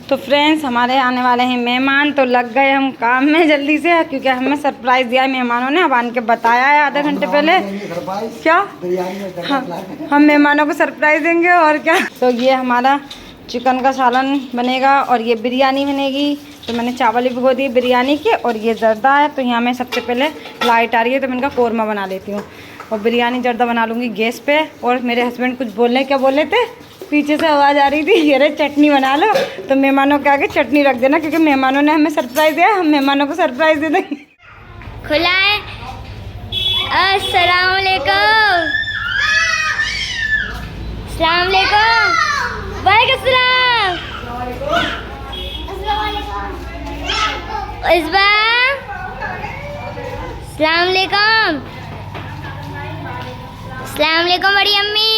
तो फ्रेंड्स हमारे आने वाले हैं मेहमान, तो लग गए हम काम में जल्दी से, क्योंकि हमें सरप्राइज़ दिया है मेहमानों ने। अब आने के बताया है आधे घंटे पहले क्या हम मेहमानों को सरप्राइज़ देंगे और क्या। तो ये हमारा चिकन का सालन बनेगा और ये बिरयानी बनेगी। तो मैंने चावल भी भिगो दिए बिरयानी के, और ये जर्दा है। तो यहाँ मैं सबसे पहले लाइट आ रही है तो मैं इनका कौरमा बना लेती हूँ, और बिरयानी जर्दा बना लूँगी गैस पे। और मेरे हस्बैंड कुछ बोलने, क्या बोल रहे थे, पीछे से आवाज़ आ रही थी, ये रे चटनी बना लो। तो मेहमानों के आगे चटनी रख देना, क्योंकि मेहमानों ने हमें सरप्राइज़ दिया, हम मेहमानों को सरप्राइज़ दे देंगे। खुला है। अस्सलाम वालेकुम। अस्सलाम वालेकुम। वालेकुम सलाम। इस्बा। अस्सलाम वालेकुम। अस्सलाम वालेकुम बड़ी अम्मी।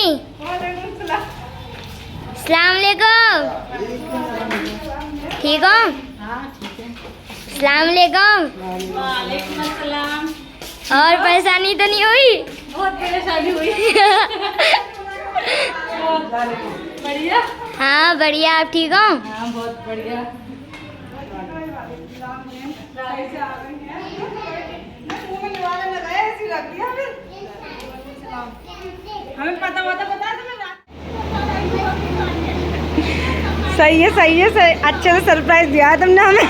अस्सलाम वालेकुम। ठीक हो? अस्सलाम वालेकुम। वालेकुम अस्सलाम। और परेशानी तो नहीं हुई? बहुत परेशानी हुई। बढ़िया। हाँ बढ़िया, आप ठीक हो? हाँ बहुत बढ़िया। हमें पता बता सही है सही है, सही अच्छे से सरप्राइज दिया है तुमने हमें।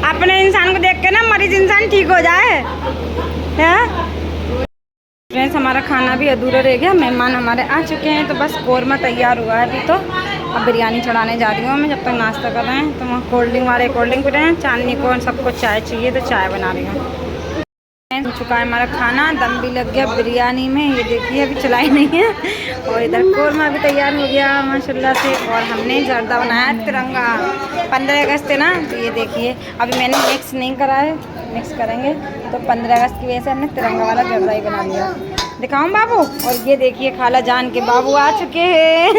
अपने इंसान को देख के ना मरीज इंसान ठीक हो जाए। फ्रेंड्स हमारा खाना भी अधूरा रह गया, मेहमान हमारे आ चुके हैं। तो बस कौरमा तैयार हुआ है अभी। तो अब बिरयानी चढ़ाने जा रही हूँ मैं, जब तक नाश्ता कर रहे हैं। तो वहाँ कोल्ड ड्रिंक वाले कोल्ड ड्रिंक पी रहे हैं, चांदनी को सबको चाय चाहिए तो चाय बना रही हूँ। हो चुका है हमारा खाना, दम भी लग गया बिरयानी में, ये देखिए अभी चलाई नहीं है। और इधर कौरमा भी तैयार हो गया माशाल्लाह से। और हमने जर्दा बनाया तिरंगा, 15 अगस्त है ना, तो ये देखिए अभी मैंने मिक्स नहीं करा है, मिक्स करेंगे। तो 15 अगस्त की वजह से हमने तिरंगा वाला जर्दा ही बना लिया। दिखाऊं बाबू? और ये देखिए खाला जान के बाबू आ चुके हैं।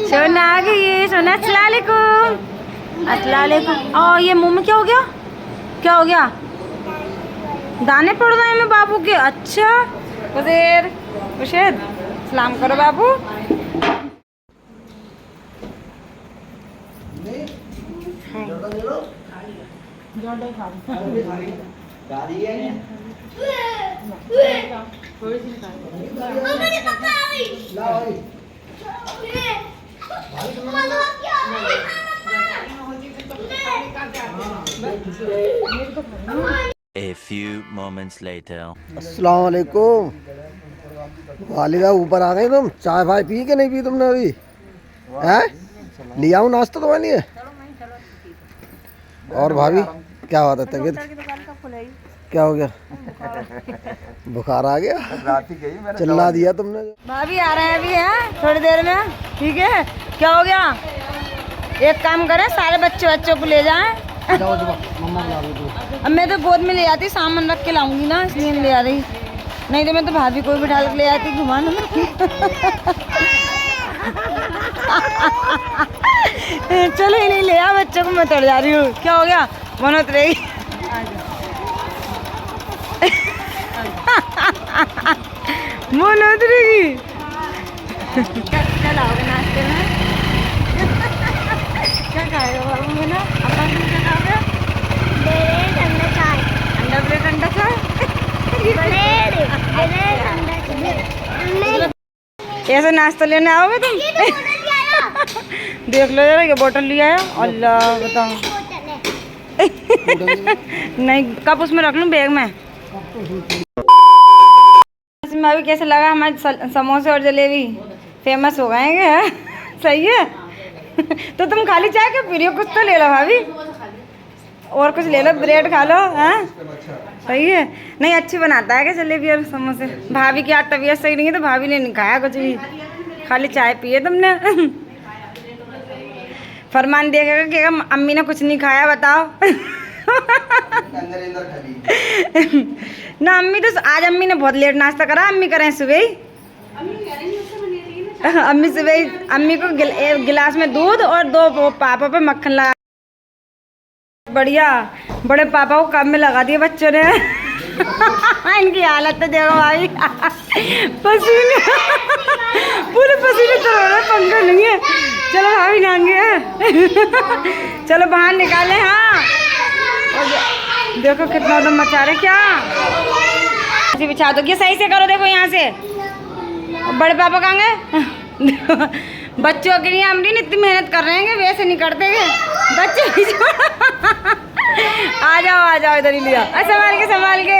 सोना आ गई है, सोना अस्सलाम वालेकुम। अस्सलाम वालेकुम। और ये मुँह में क्या हो गया, क्या हो गया? दाने पड़ रहे हैं मैं बाबू के। अच्छा उधर उशेद सलाम करो बाबू। A few moments later. अस्सलाम वालेकुम। वालिदा ऊपर आ गए तुम? चाय भाई पी के नहीं पी तुमने अभी? हैं? ले आओ नाश्ता तुम्हारे लिए। और भाभी क्या बात है, तबीयत क्या हो गया? बुखार आ गया? चिल्ला दिया तुमने। भाभी आ रहे हैं अभी, हैं थोड़ी देर में, ठीक है? क्या हो गया? एक काम करें, सारे बच्चों को ले जाएं। अब मैं तो गोद में ले आती, सामान रख के लाऊंगी ना, इसलिए ले आ रही। नहीं तो मैं तो भाभी को भी बिठा के ले आती घुमाने में। चलो इन्हें ले आ, बच्चों को मैं तड़ जा रही हूँ। क्या हो गया? मनोत रही। मनोत रही। क्या लाओगे नाश्ते में? क्या खाएगा बाबू में ना? अपन क्या खाओगे? ब्रेड अंडा चाय। अंडा ब्रेड अंडा चाय। ब्रेड ब्रेड अंडा चाय। ऐसे नाश्ता लेने आओगे तुम? देख लो जरा, ये बोतल लिया है। अल्लाह बताओ। नहीं कप उसमें रख लूँ बैग में। इसमें अभी कैसे लगा हमारे समोसे और जलेबी? फेमस हो गए हैं। सही है। तो तुम खाली चाय क्या पी रही हो? कुछ तो ले लो भाभी, और कुछ ले लो, ब्रेड खा लो। हाँ सही है। नहीं अच्छी बनाता है क्या जलेबी और समोसे? भाभी की आज तबीयत सही नहीं है तो भाभी ने नहीं खाया कुछ भी, खाली चाय पिए तुमने। फरमान देखेगा कि अम्मी ने कुछ नहीं खाया, बताओ। ना अम्मी तो आज अम्मी ने बहुत लेट नाश्ता करा। अम्मी करें सुबह ही, अम्मी सुबह अम्मी को एक गिलास में दूध और 2 पापा पे मक्खन लगा। बढ़िया, बड़े पापा को काम में लगा दिए बच्चों ने। इनकी हालत तो देखो भाई, पसीने पूरे पसीने चल रहे पंखे चलो बाहर निकाले। हाँ देखो कितना दम मचा रहे क्या। ऐसे बिछा दो, ये सही से करो। देखो यहाँ से बड़े पापा कहाँ गए? बच्चों के लिए अमरीन इतनी मेहनत कर रहे हैं, वैसे नहीं करते हैं बच्चे। आ जाओ इधर ही लिया। संभाल के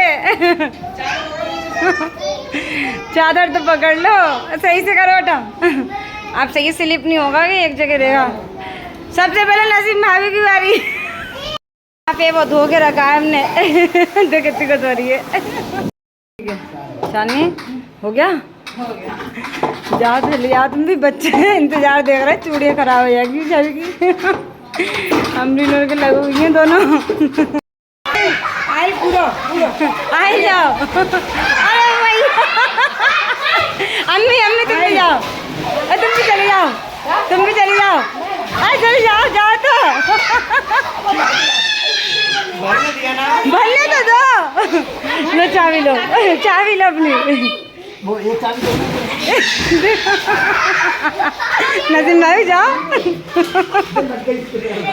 चादर तो पकड़ लो, सही से करो बेटा। आप सही स्लिप नहीं होगा कि एक जगह रहेगा। सबसे पहले नसीम भाभी की बारी। यहाँ पे वो धो के रखा है हमने। देख कितनी कुछ हो रही है। चांदनी हो गया? जाओ तो लिया, तुम भी बच्चे इंतजार देख रहे हैं। चूड़ियाँ खराब हो जाएगी सभी की। अमरीन के लगी हुई हैं दोनों। आई पूरा आई जाओ। अरे भाई अम्मी तुम भी जाओ। तुम भी चले जाओ। अरे चले जाओ तो भरने तो दो। लो चाबी लो अपनी। वो एक चाबी नसीम भाई जाओ।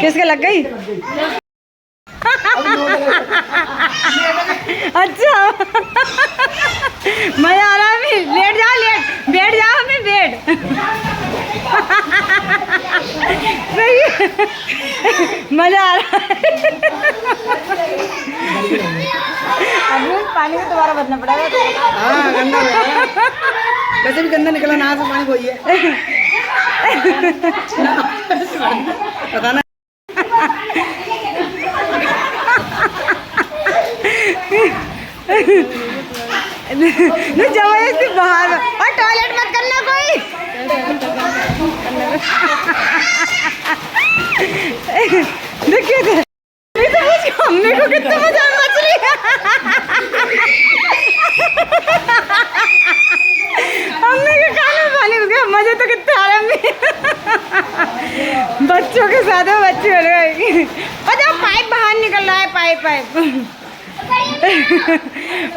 किसके लग गई? अच्छा मजा आ रहा है। अभी बैठ जाओ अभी बैठ। सही मजा आ रहा है। अभी पानी में दोबारा भरना पड़ेगा। हाँ गंदा वैसे भी गंदा निकला ना से पानी वही है। पता ना। जबरदस्ती बाहर और टॉयलेट मत करना कोई। देखिए मम्मी को कितना मजा मच रही है। मम्मी के कान में पानी घुस गया। मजे तो कितने आ रहे। बच्चों के साथ में बच्चे हो रहे। पाइप बाहर निकल रहा है। पाइप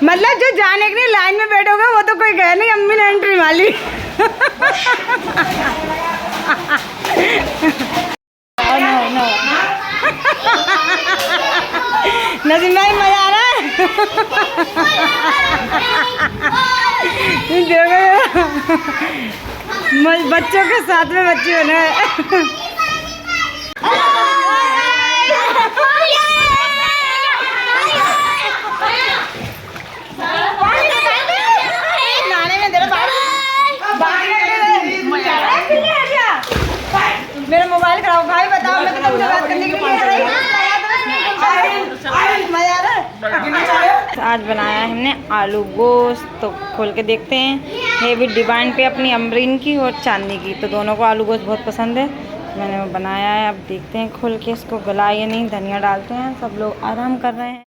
मतलब जो जाने के लिए लाइन में बैठोगे वो तो कोई गया नहीं। अम्मी ने एंट्री मारी। नो नसीम भाई मजा आ रहा है। देखो बच्चों के साथ में बच्चे होने। मेरा मोबाइल खराब। भाई बताओ मैं तो तुमसे बात करने के लिए आज बनाया है हमने आलू गोश्त। तो खोल के देखते हैं। ये भी डिमांड पे अपनी अमरीन की और चांदनी की, तो दोनों को आलू गोश्त बहुत पसंद है। मैंने वो बनाया है। अब देखते हैं खोल के इसको गला या नहीं। धनिया डालते हैं। सब लोग आराम कर रहे हैं।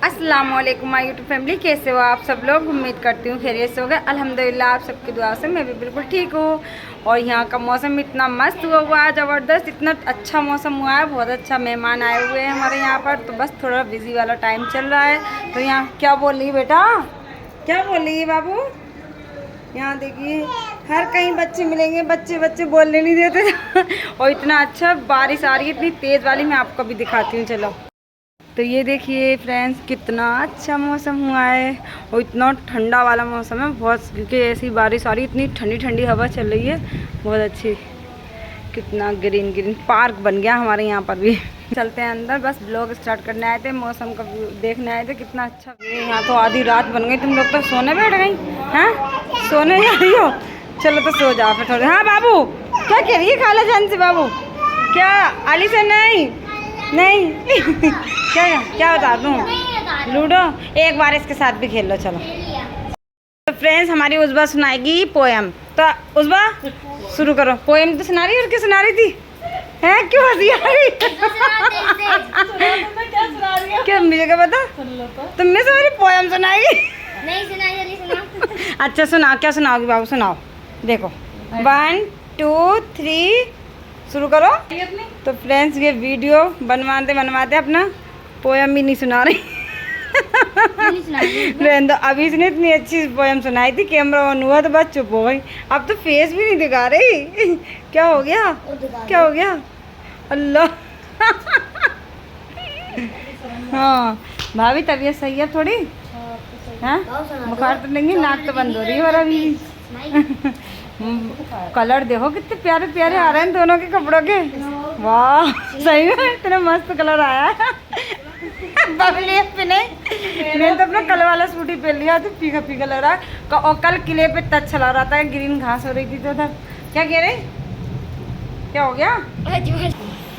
अस्सलाम वालेकुम माय यूट्यूब फैमिली, कैसे हो आप सब लोग? उम्मीद करती हूँ खैरियत से हो गए। अल्हम्दुलिल्लाह आप सबकी दुआ से मैं भी बिल्कुल ठीक हूँ। और यहाँ का मौसम इतना मस्त हुआ है, ज़बरदस्त। इतना अच्छा मौसम हुआ है, बहुत अच्छा। मेहमान आए हुए हैं हमारे यहाँ पर, तो बस थोड़ा बिजी वाला टाइम चल रहा है। तो यहाँ क्या बोल रही है बेटा? क्या बोल रही है बाबू? यहाँ देखिए हर कहीं बच्चे मिलेंगे। बच्चे बोलने नहीं देते। और इतना अच्छा बारिश आ रही है, इतनी तेज़ वाली। मैं आपको भी दिखाती हूँ, चलो। तो ये देखिए फ्रेंड्स कितना अच्छा मौसम हुआ है और इतना ठंडा वाला मौसम है बहुत, क्योंकि ऐसी बारिश आ रही है। इतनी ठंडी ठंडी हवा चल रही है, बहुत अच्छी। कितना ग्रीन ग्रीन पार्क बन गया हमारे यहाँ पर भी। चलते हैं अंदर, बस ब्लॉग स्टार्ट करने आए थे, मौसम का देखने आए थे। कितना अच्छा यहाँ तो आधी रात बन गई। तुम लोग तो सोने बैठ गई हैं? सोने जा रही हो? चलो तो सो जाओ फिर थोड़े। हाँ बाबू क्या कह रही है खाला जान से? बाबू क्या आली से? नहीं क्या बता दूँ? लूडो एक बार इसके साथ भी खेल लो, चलो। तो फ्रेंड्स हमारी उज़बा सुनाएगी पोएम। तो उज़बा शुरू करो। पोएम तो सुना रही और क्या सुना रही थी? हैं क्यों हंसी आ रही? क्या मुझे क्या पता? तुम में से मेरी पोएम सुनाएगी? नहीं सुना। अच्छा सुनाओ, क्या सुनाओगी बाबू? सुनाओ। देखो 1 2 3 शुरू करो। तो फ्रेंड्स ये वीडियो बनवाते अपना पोएम भी नहीं सुना रही। तो अभी इसने इतनी अच्छी पोएम सुनाई थी, कैमरा ऑन हुआ तो बस चुप हो गई। अब तो फेस भी नहीं दिखा रही। क्या हो गया? अल्लाह। हाँ भाभी तबीयत सही है थोड़ी? हाँ बुखार तो नहीं है, नाक तो बंद हो रही है और अभी कलर देखो कितने प्यारे प्यारे आ रहे हैं दोनों के कपड़ों के। वाह सही में इतना मस्त कलर आया है। बबली अपने मैंने तो अपना कल वाला सूट ही पहन लिया, तो फीका फीका लग रहा है। और कल किले पे तच चला रहा था, ग्रीन घास हो रही थी तो उधर। क्या कह रहे, क्या हो गया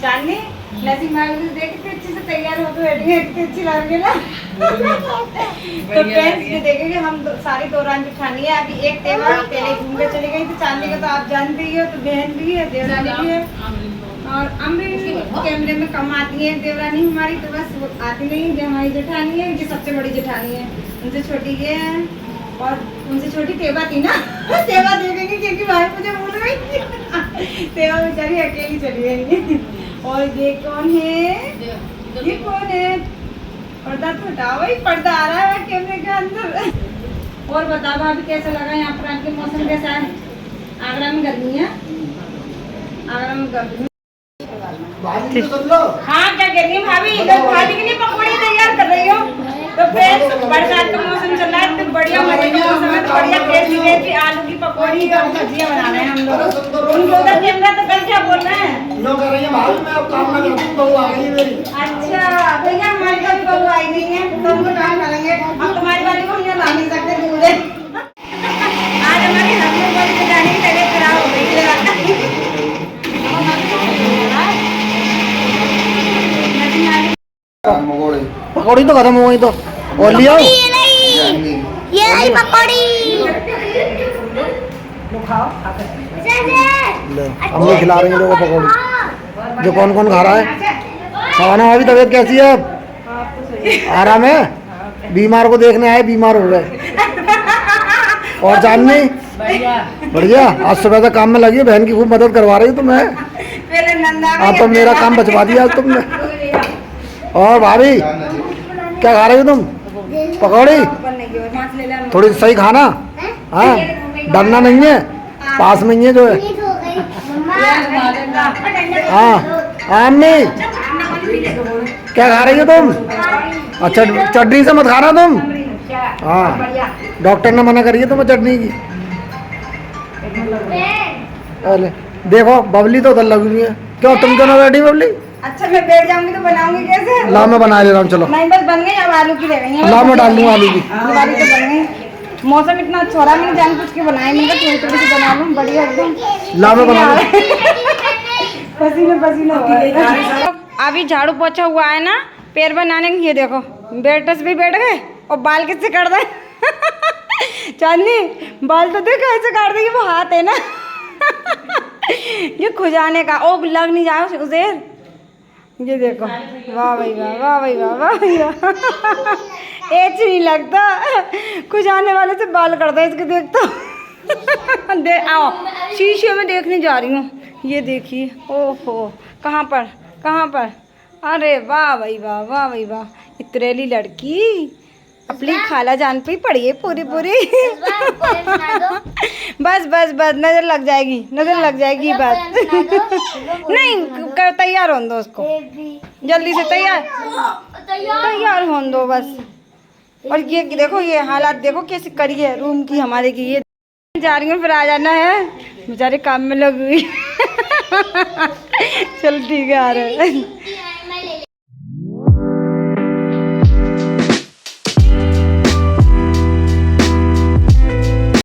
चांदनी? नसीब माँ देख कितनी अच्छे से तैयार हो तो कितनी अच्छी लग रही है ना। तो फ्रेंड्स ये देखेंगे हम सारी दौरान बिठानी है। अभी एक त्यौहार पहले घूम के चली गई थी चांदनी का, तो आप जानते ही हो। तो बहन भी है, देवरानी भी है, और अम्मी कैमरे में कम आती है देवरानी हमारी, तो बस वो आती नहीं। जो हमारी जेठानी है, ये सबसे बड़ी जेठानी है, उनसे छोटी ये है, और उनसे छोटी तेवा थी ना। तेवा देखेंगे क्योंकि भाई मुझे भूल गई। तेवा बेचारी अकेली चली गई। और ये कौन है? ये कौन है? पर्दा तो हटाओ भाई, पर्दा आ रहा है कैमरे के अंदर। और बता भाभी कैसा लगा यहाँ पर आपके? मौसम कैसा है? आगरा में गर्मी है, आगरा में गर्मी। हाँ क्या कह रही है भाभी? इधर भाभी के लिए पकौड़ी तैयार कर रही हो? तो फ्रेंड्स बरसात का मौसम चल रहा है, तो बढ़िया मजे का मौसम है, तो बढ़िया टेस्टी आलू की पकौड़ी और सब्जियां बना रहे हैं हम लोग। उनके उधर कैमरा तो कल क्या बोल रहे हैं? लो कर रही है भाभी, मैं अब काम ना करती हूँ, बहू आ गई है मेरी। अच्छा भैया हमारी कभी बहू आई नहीं है, तो हम काम करेंगे। अब तुम्हारी वाली को यहाँ ला नहीं सकते दूल्हे। आज हमारी हस्बैंड वाली को जाने की तबीयत खराब हो गई है। पकौड़ी तो खत्म हो गई, तो और लिया ये रही पकौड़ी। अम्मी खिला रही है लोगों को पकौड़ी। जो कौन कौन खा रहा है? खाना अभी तबीयत कैसी है? आराम है? बीमार को देखने आए, बीमार हो गए। और जाननी बढ़िया, आज सुबह से काम में लगी है, बहन की खूब मदद करवा रही है। तो मैं हाँ, तो मेरा काम बचवा दिया आज तुमने। और भाभी क्या खा रही हो तुम? पकौड़ी? थोड़ी सही खाना, हाँ डरना नहीं है, पास में ही है जो है। हाँ अम्मी क्या खा रही हो तुम? अच्छा चटनी से मत खाना तुम। हाँ डॉक्टर ने मना करी है तुम्हें चटनी की। अरे देखो बबली तो उधर लगी हुई है। क्यों तुम क्यों ना बैठी बबली? अच्छा मैं बैठ जाऊंगी तो बनाऊंगी कैसे? ला मैं बना ले रहा हूँ, चलो। नहीं बस बन गई, अब आलू की रह गई है। ला मैं डाल दूंगा आलू की। दिवाली तो बन गई। मौसम इतना अच्छा हो रहा है, मैंने जान कुछ के बनाए, मैंने कहा थोड़ी थोड़ी सी बना लूँ, बढ़िया एकदम। ला मैं बना लूँ। पसीने पसीने हो गए। अभी झाड़ू पोछा हुआ है ना, पैर बनाने ये देखो बेटस भी बैठ गए, और बाल किससे काट दे? चांदनी बाल तो देख कैसे काट देगी, वो हाथ है ना। ये खुजाने का, ओ लग नहीं जाओ उजेर। ये देखो वाह भाई वाह, वाह भाई वाह, वाह भाई वाह। एच नहीं लगता, खुजाने वाले से बाल करता है इसके। देखता दे आओ शीशे में देखने जा रही हूँ। ये देखिए, ओहो कहाँ पर कहाँ पर? अरे वाह भाई वाह, वाह भाई वाह, इतरेली लड़की अपनी खाला जान पे ही पड़ी है पूरी पूरी। बस बस बस नजर लग जाएगी, नजर लग जाएगी बस। नहीं तैयार हो दो उसको, जल्दी से तैयार हो दो बस। और ये देखो, ये हालात देखो कैसी करी है रूम की हमारे की। ये जा रही हूँ, फिर आ जाना है, बेचारे काम में लग गई। चल ठीक है आ रहे हैं।